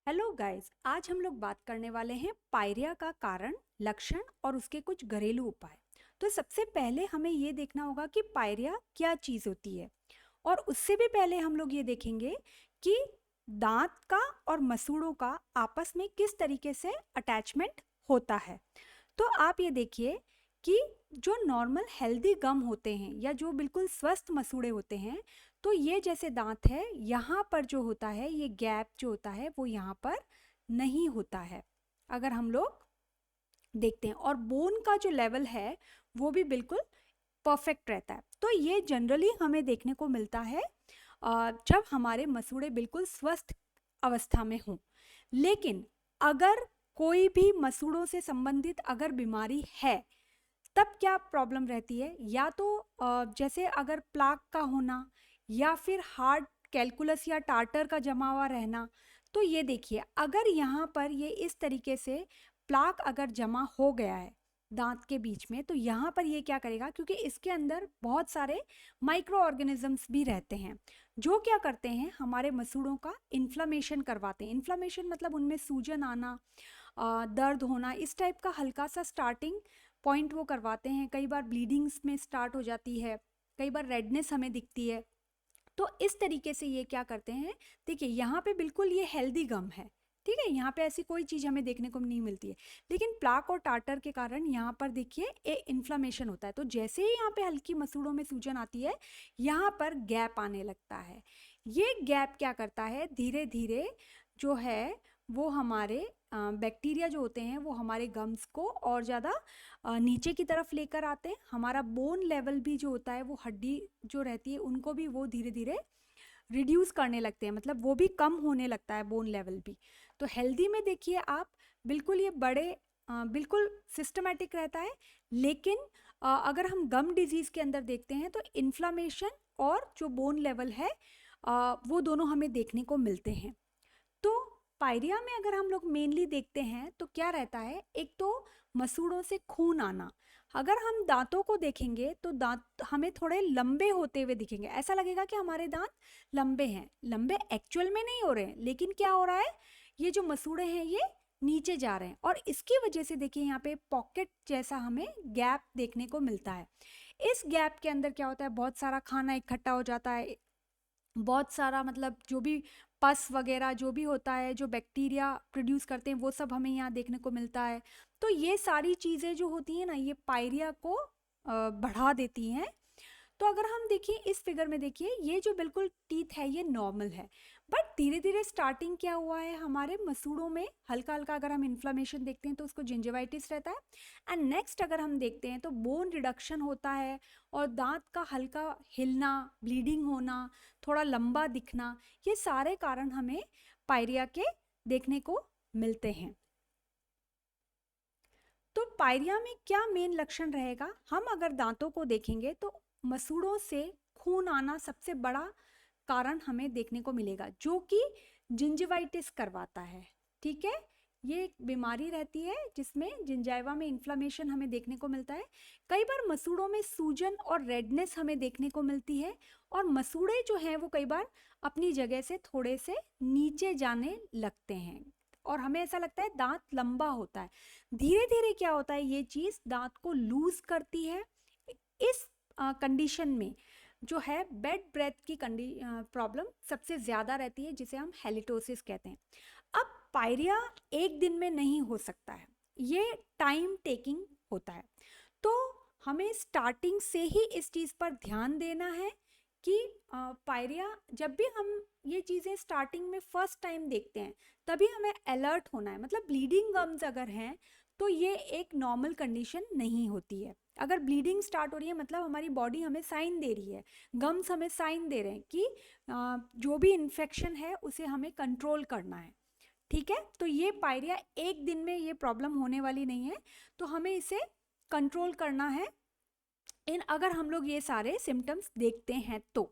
Hello guys, आज हम लोग बात करने वाले हैं पायरिया का कारण, लक्षण और उसके कुछ घरेलू उपाय। तो सबसे पहले हमें ये देखना होगा कि पायरिया क्या चीज़ होती है। और उससे भी पहले हम लोग ये देखेंगे कि दांत का और मसूड़ों का आपस में किस तरीके से अटैचमेंट होता है। तो आप ये देखिए कि जो नॉर्मल हेल्दी गम होते हैं या जो बिल्कुल स्वस्थ मसूड़े होते हैं, तो ये जैसे दांत है, यहाँ पर जो होता है ये गैप जो होता है वो यहाँ पर नहीं होता है अगर हम लोग देखते हैं। और बोन का जो लेवल है वो भी बिल्कुल परफेक्ट रहता है। तो ये जनरली हमें देखने को मिलता है जब हमारे मसूड़े बिल्कुल स्वस्थ अवस्था में हों। लेकिन अगर कोई भी मसूड़ों से संबंधित अगर बीमारी है, तब क्या प्रॉब्लम रहती है, या तो जैसे अगर प्लाक का होना या फिर हार्ड कैलकुलस या टार्टर का जमा हुआ रहना। तो ये देखिए, अगर यहाँ पर ये इस तरीके से प्लाक अगर जमा हो गया है दांत के बीच में, तो यहाँ पर ये क्या करेगा, क्योंकि इसके अंदर बहुत सारे माइक्रो ऑर्गेनिजम्स भी रहते हैं जो क्या करते हैं, हमारे मसूड़ों का इन्फ्लामेशन करवाते हैं। इन्फ्लामेशन मतलब उनमें सूजन आना, दर्द होना, इस टाइप का हल्का सा स्टार्टिंग पॉइंट वो करवाते हैं। कई बार ब्लीडिंग्स में स्टार्ट हो जाती है, कई बार रेडनेस हमें दिखती है। तो इस तरीके से ये क्या करते हैं, देखिए यहाँ पे बिल्कुल ये हेल्दी गम है, ठीक है, यहाँ पे ऐसी कोई चीज़ हमें देखने को नहीं मिलती है। लेकिन प्लाक और टार्टर के कारण यहाँ पर देखिए एक इन्फ्लामेशन होता है। तो जैसे ही यहाँ पे हल्की मसूड़ों में सूजन आती है, यहाँ पर गैप आने लगता है। ये गैप क्या करता है, धीरे धीरे जो है वो हमारे बैक्टीरिया जो होते हैं वो हमारे गम्स को और ज़्यादा नीचे की तरफ लेकर आते हैं। हमारा बोन लेवल भी जो होता है, वो हड्डी जो रहती है उनको भी वो धीरे धीरे रिड्यूस करने लगते हैं, मतलब वो भी कम होने लगता है बोन लेवल भी। तो हेल्दी में देखिए आप, बिल्कुल ये बड़े बिल्कुल सिस्टमेटिक रहता है। लेकिन अगर हम गम डिजीज़ के अंदर देखते हैं तो इन्फ्लामेशन और जो बोन लेवल है वो दोनों हमें देखने को मिलते हैं। तो पायरिया में अगर हम लोग मेनली देखते हैं तो क्या रहता है, एक तो मसूड़ों से खून आना। अगर हम दांतों को देखेंगे तो दांत हमें थोड़े लंबे होते हुए दिखेंगे, ऐसा लगेगा कि हमारे दांत लंबे हैं। लंबे एक्चुअल में नहीं हो रहे हैं, लेकिन क्या हो रहा है, ये जो मसूड़े हैं ये नीचे जा रहे हैं, और इसकी वजह से देखिए यहाँ पे पॉकेट जैसा हमें गैप देखने को मिलता है। इस गैप के अंदर क्या होता है, बहुत सारा खाना इकट्ठा हो जाता है, बहुत सारा मतलब जो भी पस वगैरह जो भी होता है, जो बैक्टीरिया प्रोड्यूस करते हैं, वो सब हमें यहाँ देखने को मिलता है। तो ये सारी चीज़ें जो होती हैं ना, ये पायरिया को बढ़ा देती हैं। तो अगर हम देखिए इस फिगर में, देखिए ये जो बिल्कुल टीथ है ये नॉर्मल है, बट धीरे धीरे स्टार्टिंग क्या हुआ है, हमारे मसूड़ों में हल्का हल्का अगर हम इन्फ्लामेशन देखते हैं तो उसको जिंजिवाइटिस रहता है। एंड नेक्स्ट अगर हम देखते हैं तो बोन रिडक्शन होता है, और दांत का हल्का हिलना, ब्लीडिंग होना, थोड़ा लंबा दिखना, ये सारे कारण हमें पायरिया के देखने को मिलते हैं। तो पायरिया में क्या मेन लक्षण रहेगा, हम अगर दांतों को देखेंगे तो मसूड़ों से खून आना सबसे बड़ा कारण हमें देखने को मिलेगा, जो कि जिंजिवाइटिस करवाता है। ठीक है, ये एक बीमारी रहती है जिसमें जिंजाइवा में इन्फ्लामेशन हमें देखने को मिलता है। कई बार मसूड़ों में सूजन और रेडनेस हमें देखने को मिलती है, और मसूड़े जो हैं वो कई बार अपनी जगह से थोड़े से नीचे जाने लगते हैं, और हमें ऐसा लगता है दांत लंबा होता है। धीरे धीरे क्या होता है, ये चीज़ दांत को लूज करती है। इस कंडीशन में जो है बेड ब्रेथ की प्रॉब्लम सबसे ज़्यादा रहती है, जिसे हम हेलिटोसिस कहते हैं। अब पायरिया एक दिन में नहीं हो सकता है, ये टाइम टेकिंग होता है। तो हमें स्टार्टिंग से ही इस चीज़ पर ध्यान देना है कि पायरिया जब भी हम ये चीज़ें स्टार्टिंग में फर्स्ट टाइम देखते हैं, तभी हमें अलर्ट होना है। मतलब ब्लीडिंग गम्स अगर हैं तो ये एक नॉर्मल कंडीशन नहीं होती है। अगर ब्लीडिंग स्टार्ट हो रही है मतलब हमारी बॉडी हमें साइन दे रही है, गम्स हमें साइन दे रहे हैं कि जो भी इन्फेक्शन है उसे हमें कंट्रोल करना है। ठीक है, तो ये पायरिया एक दिन में ये प्रॉब्लम होने वाली नहीं है, तो हमें इसे कंट्रोल करना है इन अगर हम लोग ये सारे सिम्टम्स देखते हैं तो।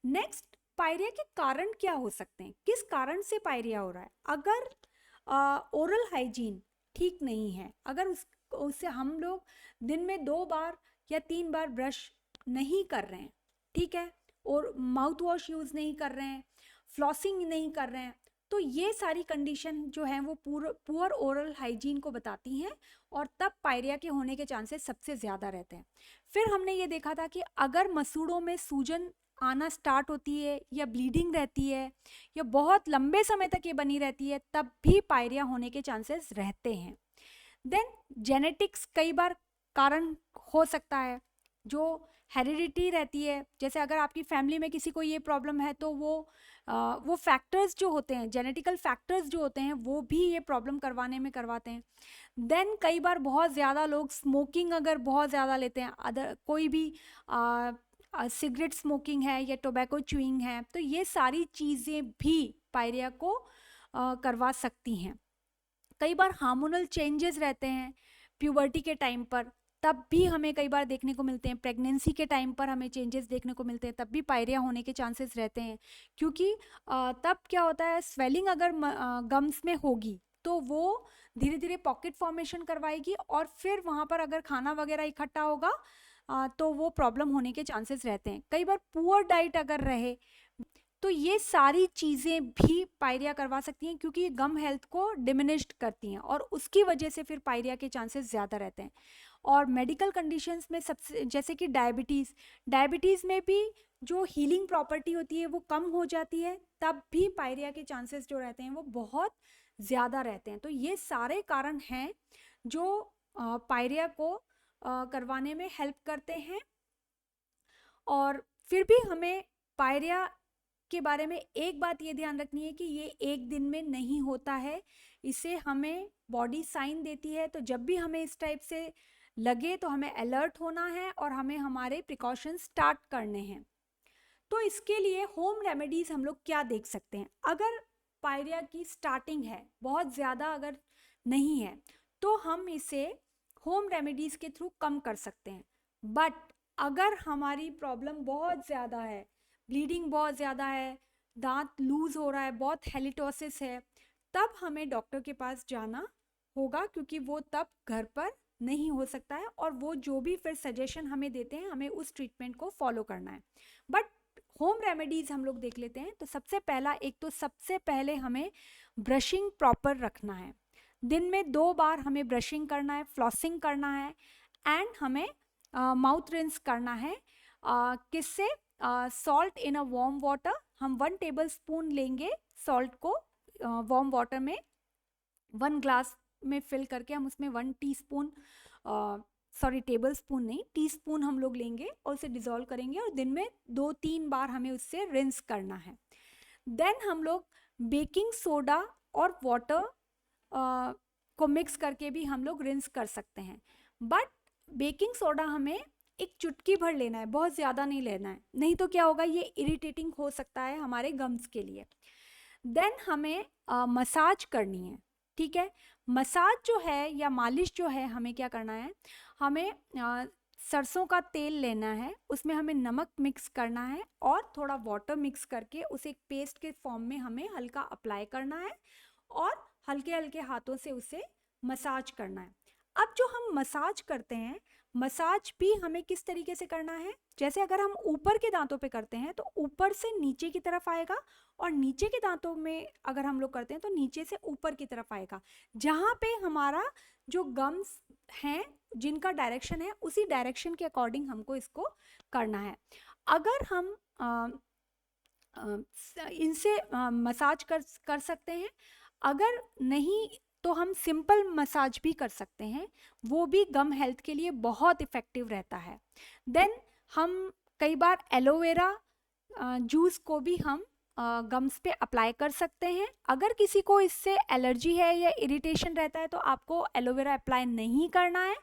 नेक्स्ट, पायरिया के कारण क्या हो सकते हैं, किस कारण से पायरिया हो रहा है। अगर ओरल हाइजीन ठीक नहीं है, अगर उससे हम लोग दिन में 2 बार या 3 बार ब्रश नहीं कर रहे हैं, ठीक है, और माउथ वॉश यूज़ नहीं कर रहे हैं, फ्लॉसिंग नहीं कर रहे हैं, तो ये सारी कंडीशन जो है वो पुअर ओरल हाइजीन को बताती हैं और तब पायरिया के होने के चांसेस सबसे ज़्यादा रहते हैं। फिर हमने ये देखा था कि अगर मसूड़ों में सूजन आना स्टार्ट होती है या ब्लीडिंग रहती है या बहुत लंबे समय तक ये बनी रहती है, तब भी पायरिया होने के चांसेस रहते हैं। देन जेनेटिक्स कई बार कारण हो सकता है, जो हेरिडिटी रहती है, जैसे अगर आपकी फैमिली में किसी को ये प्रॉब्लम है तो वो फैक्टर्स जो होते हैं, जेनेटिकल फैक्टर्स जो होते हैं, वो भी ये प्रॉब्लम करवाते हैं। देन कई बार बहुत ज़्यादा लोग स्मोकिंग अगर बहुत ज़्यादा लेते हैं, अदर कोई भी सिगरेट स्मोकिंग है या टोबैको च्यूइंग है, तो ये सारी चीज़ें भी पायरिया को करवा सकती हैं। कई बार हार्मोनल चेंजेस रहते हैं प्यूबर्टी के टाइम पर, तब भी हमें कई बार देखने को मिलते हैं। प्रेगनेंसी के टाइम पर हमें चेंजेस देखने को मिलते हैं, तब भी पायरिया होने के चांसेस रहते हैं। क्योंकि तब क्या होता है, स्वेलिंग अगर गम्स में होगी तो वो धीरे धीरे पॉकेट फॉर्मेशन करवाएगी और फिर वहाँ पर अगर खाना वगैरह इकट्ठा होगा तो वो प्रॉब्लम होने के चांसेस रहते हैं। कई बार पुअर डाइट अगर रहे तो ये सारी चीज़ें भी पायरिया करवा सकती हैं, क्योंकि ये गम हेल्थ को डिमिनिश्ड करती हैं और उसकी वजह से फिर पायरिया के चांसेस ज़्यादा रहते हैं। और मेडिकल कंडीशंस में सबसे, जैसे कि डायबिटीज़ में भी जो हीलिंग प्रॉपर्टी होती है वो कम हो जाती है, तब भी पायरिया के चांसेस जो रहते हैं वो बहुत ज़्यादा रहते हैं। तो ये सारे कारण हैं जो पायरिया को करवाने में हेल्प करते हैं। और फिर भी हमें पायरिया के बारे में एक बात ये ध्यान रखनी है कि ये एक दिन में नहीं होता है, इसे हमें बॉडी साइन देती है। तो जब भी हमें इस टाइप से लगे तो हमें अलर्ट होना है और हमें हमारे प्रिकॉशन स्टार्ट करने हैं। तो इसके लिए होम रेमेडीज़ हम लोग क्या देख सकते हैं। अगर पायरिया की स्टार्टिंग है, बहुत ज़्यादा अगर नहीं है, तो हम इसे होम रेमेडीज़ के थ्रू कम कर सकते हैं। बट अगर हमारी प्रॉब्लम बहुत ज़्यादा है, ब्लीडिंग बहुत ज़्यादा है, दांत लूज़ हो रहा है, बहुत हेलिटोसिस है, तब हमें डॉक्टर के पास जाना होगा, क्योंकि वो तब घर पर नहीं हो सकता है और वो जो भी फिर सजेशन हमें देते हैं, हमें उस ट्रीटमेंट को फॉलो करना है। बट होम रेमेडीज़ हम लोग देख लेते हैं। तो सबसे पहले हमें ब्रशिंग प्रॉपर रखना है। दिन में 2 बार हमें ब्रशिंग करना है, फ्लॉसिंग करना है एंड हमें माउथ रिंस करना है। किससे? Salt in a warm water. हम 1 टेबल स्पून लेंगे सॉल्ट को वार्म वाटर में, 1 ग्लास में फिल करके हम उसमें 1 टीस्पून, टेबल स्पून नहीं, टीस्पून हम लोग लेंगे और उसे डिज़ोल्व करेंगे और दिन में 2-3 बार हमें उससे रिंस करना है। देन हम लोग बेकिंग सोडा और वाटर को मिक्स करके भी हम लोग रिंस कर सकते हैं। बट बेकिंग सोडा हमें एक चुटकी भर लेना है, बहुत ज़्यादा नहीं लेना है, नहीं तो क्या होगा, ये इरिटेटिंग हो सकता है हमारे गम्स के लिए। देन हमें मसाज करनी है, ठीक है। मसाज जो है या मालिश जो है, हमें क्या करना है, हमें सरसों का तेल लेना है, उसमें हमें नमक मिक्स करना है और थोड़ा वाटर मिक्स करके उसे एक पेस्ट के फॉर्म में हमें हल्का अप्लाई करना है और हल्के हल्के हाथों से उसे मसाज करना है। अब जो हम मसाज करते हैं, मसाज भी हमें किस तरीके से करना है, जैसे अगर हम ऊपर के दांतों पे करते हैं तो ऊपर से नीचे की तरफ आएगा और नीचे के दांतों में अगर हम लोग करते हैं तो नीचे से ऊपर की तरफ आएगा। जहाँ पे हमारा जो गम्स हैं, जिनका डायरेक्शन है, उसी डायरेक्शन के अकॉर्डिंग हमको इसको करना है। अगर हम इनसे मसाज कर सकते हैं, अगर नहीं तो हम सिंपल मसाज भी कर सकते हैं, वो भी गम हेल्थ के लिए बहुत इफ़ेक्टिव रहता है। देन हम कई बार एलोवेरा जूस को भी हम गम्स पे अप्लाई कर सकते हैं। अगर किसी को इससे एलर्जी है या इरिटेशन रहता है तो आपको एलोवेरा अप्लाई नहीं करना है।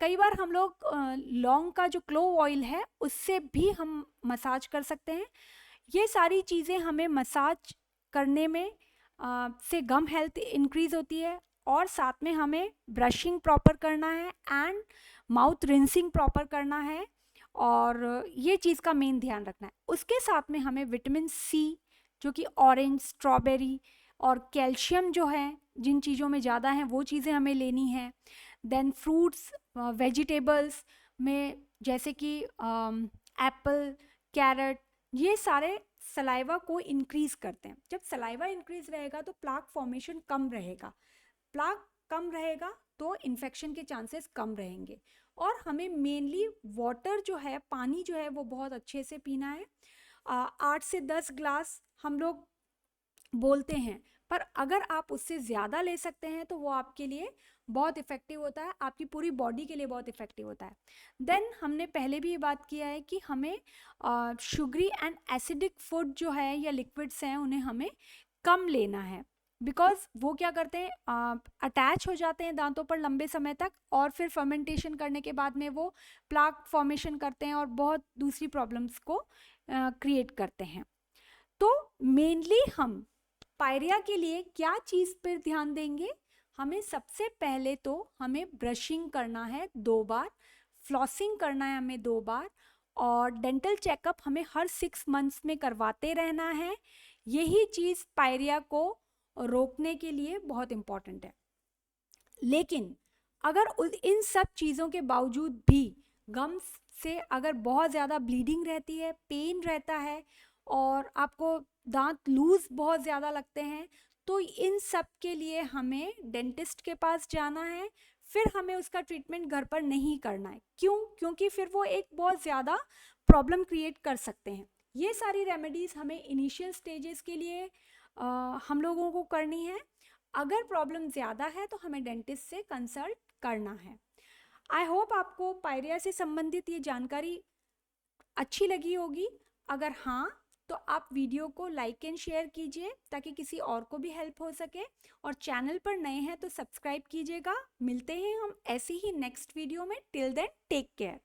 कई बार हम लोग लौंग का जो क्लोव ऑयल है उससे भी हम मसाज कर सकते हैं। ये सारी चीज़ें हमें मसाज करने में से गम हेल्थ इंक्रीज़ होती है और साथ में हमें ब्रशिंग प्रॉपर करना है एंड माउथ रिंसिंग प्रॉपर करना है और ये चीज़ का मेन ध्यान रखना है। उसके साथ में हमें विटामिन सी, जो कि ऑरेंज, स्ट्रॉबेरी और कैल्शियम जो है जिन चीज़ों में ज़्यादा हैं वो चीज़ें हमें लेनी है। देन फ्रूट्स, वेजिटेबल्स में जैसे कि एप्पल, कैरेट, ये सारे सलाइवा को इंक्रीज करते हैं। जब सलाइवा इंक्रीज रहेगा तो प्लाक फॉर्मेशन कम रहेगा, प्लाक कम रहेगा तो इन्फेक्शन के चांसेस कम रहेंगे। और हमें मेनली वाटर जो है, पानी जो है वो बहुत अच्छे से पीना है। 8 से 10 ग्लास हम लोग बोलते हैं, पर अगर आप उससे ज़्यादा ले सकते हैं तो वो आपके लिए बहुत इफ़ेक्टिव होता है, आपकी पूरी बॉडी के लिए बहुत इफ़ेक्टिव होता है। देन हमने पहले भी ये बात किया है कि हमें शुगरी एंड एसिडिक फूड जो है या लिक्विड्स हैं उन्हें हमें कम लेना है, बिकॉज वो क्या करते हैं, अटैच हो जाते हैं दांतों पर लंबे समय तक और फिर फर्मेंटेशन करने के बाद में वो प्लाक फॉर्मेशन करते हैं और बहुत दूसरी प्रॉब्लम्स को क्रिएट करते हैं। तो मेनली हम पायरिया के लिए क्या चीज़ पर ध्यान देंगे? हमें सबसे पहले तो हमें ब्रशिंग करना है 2 बार, फ्लॉसिंग करना है हमें 2 बार, और डेंटल चेकअप हमें हर 6 मंथ्स में करवाते रहना है। यही चीज़ पायरिया को रोकने के लिए बहुत इम्पॉर्टेंट है। लेकिन अगर इन सब चीज़ों के बावजूद भी गम्स से अगर बहुत ज़्यादा ब्लीडिंग रहती है, पेन रहता है और आपको दांत लूज बहुत ज़्यादा लगते हैं, तो इन सब के लिए हमें डेंटिस्ट के पास जाना है। फिर हमें उसका ट्रीटमेंट घर पर नहीं करना है। क्यों? क्योंकि फिर वो एक बहुत ज़्यादा प्रॉब्लम क्रिएट कर सकते हैं। ये सारी रेमेडीज़ हमें इनिशियल स्टेजेस के लिए हम लोगों को करनी है। अगर प्रॉब्लम ज़्यादा है तो हमें डेंटिस्ट से कंसल्ट करना है। आई होप आपको पायरिया से संबंधित ये जानकारी अच्छी लगी होगी। अगर हाँ, तो आप वीडियो को लाइक एंड शेयर कीजिए ताकि किसी और को भी हेल्प हो सके, और चैनल पर नए हैं तो सब्सक्राइब कीजिएगा। मिलते हैं हम ऐसी ही नेक्स्ट वीडियो में। Till then take care.